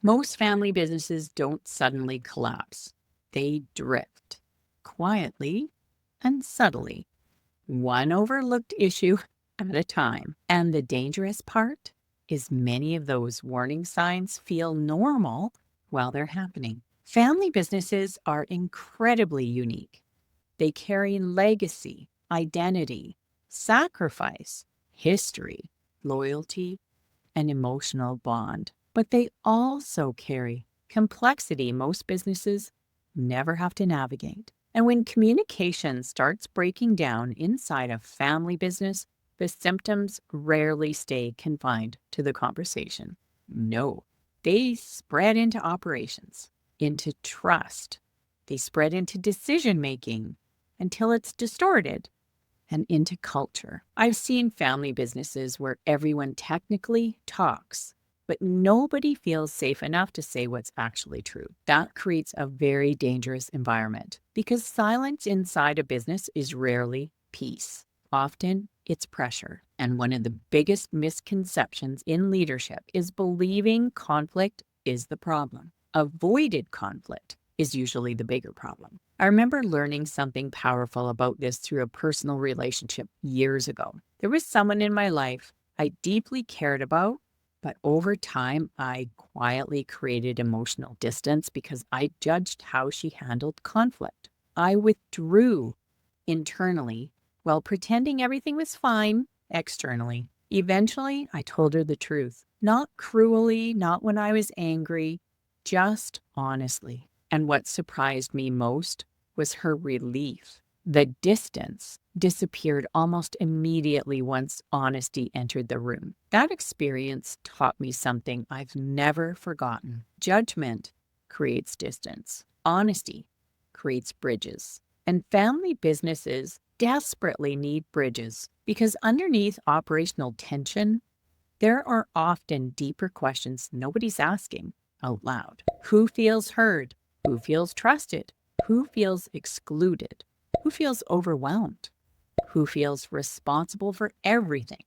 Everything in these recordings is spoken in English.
Most family businesses don't suddenly collapse. They drift quietly and subtly, one overlooked issue at a time. And the dangerous part is many of those warning signs feel normal while they're happening. Family businesses are incredibly unique. They carry legacy, identity, sacrifice, history, loyalty, and emotional bond. But they also carry complexity most businesses never have to navigate. And when communication starts breaking down inside a family business, the symptoms rarely stay confined to the conversation. No, they spread into operations, into trust. They spread into decision making until it's distorted and into culture. I've seen family businesses where everyone technically talks, but nobody feels safe enough to say what's actually true. That creates a very dangerous environment because silence inside a business is rarely peace. Often it's pressure. And one of the biggest misconceptions in leadership is believing conflict is the problem. Avoided conflict is usually the bigger problem. I remember learning something powerful about this through a personal relationship years ago. There was someone in my life I deeply cared about, but over time, I quietly created emotional distance because I judged how she handled conflict. I withdrew internally while pretending everything was fine externally. Eventually, I told her the truth. Not cruelly, not when I was angry, just honestly. And what surprised me most was her relief. The distance disappeared almost immediately once honesty entered the room. That experience taught me something I've never forgotten. Judgment creates distance. Honesty creates bridges. And family businesses desperately need bridges because underneath operational tension, there are often deeper questions nobody's asking out loud. Who feels heard? Who feels trusted? Who feels excluded? Who feels overwhelmed? Who feels responsible for everything?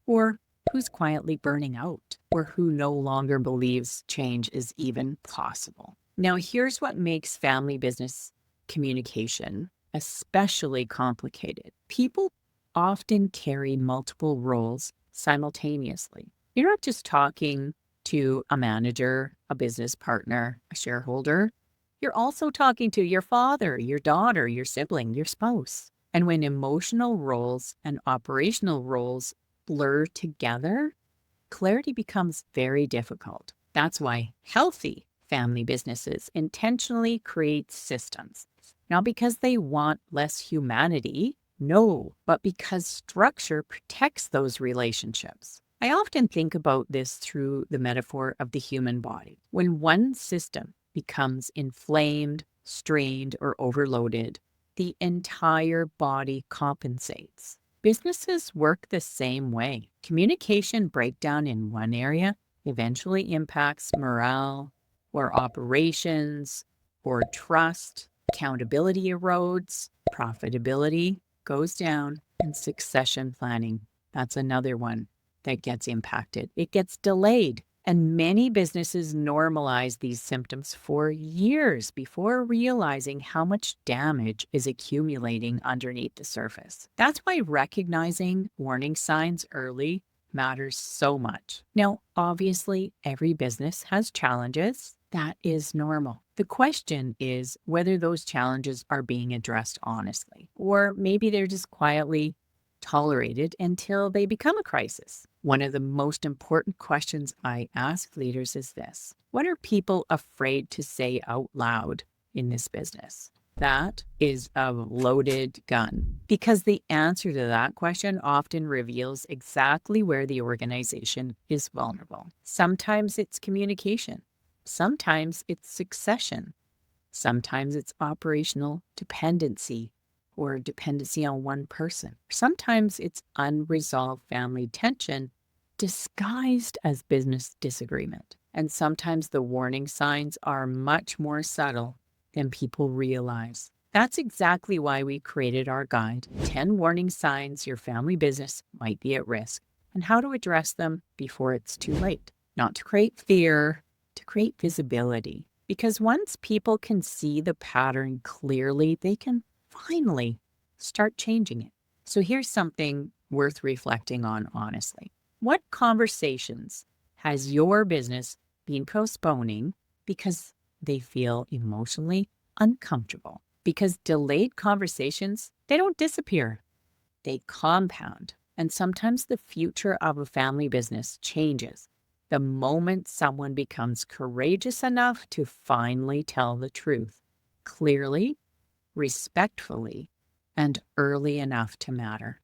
Or who's quietly burning out? Or who no longer believes change is even possible? Now, here's what makes family business communication especially complicated. People often carry multiple roles simultaneously. You're not just talking to a manager, a business partner, a shareholder. You're also talking to your father, your daughter, your sibling, your spouse. And when emotional roles and operational roles blur together, clarity becomes very difficult. That's why healthy family businesses intentionally create systems, not because they want less humanity, no, but because structure protects those relationships. I often think about this through the metaphor of the human body. When one system becomes inflamed, strained, or overloaded, the entire body compensates. Businesses work the same way. Communication breakdown in one area eventually impacts morale or operations or trust. Accountability erodes, profitability goes down, and succession planning. That's another one that gets impacted. It gets delayed. And many businesses normalize these symptoms for years before realizing how much damage is accumulating underneath the surface. That's why recognizing warning signs early matters so much. Now, obviously, every business has challenges. That is normal. The question is whether those challenges are being addressed honestly, or maybe they're just quietly tolerated until they become a crisis. One of the most important questions I ask leaders is this: what are people afraid to say out loud in this business? That is a loaded gun because the answer to that question often reveals exactly where the organization is vulnerable. Sometimes it's communication. Sometimes it's succession. Sometimes it's operational dependency or dependency on one person. Sometimes it's unresolved family tension disguised as business disagreement. And sometimes the warning signs are much more subtle than people realize. That's exactly why we created our guide, 10 warning signs your family business might be at risk, and how to address them before it's too late. Not to create fear, to create visibility. Because once people can see the pattern clearly, they can finally start changing it. So here's something worth reflecting on honestly. What conversations has your business been postponing because they feel emotionally uncomfortable? Because delayed conversations, they don't disappear, they compound. And sometimes the future of a family business changes the moment someone becomes courageous enough to finally tell the truth clearly, respectfully, and early enough to matter.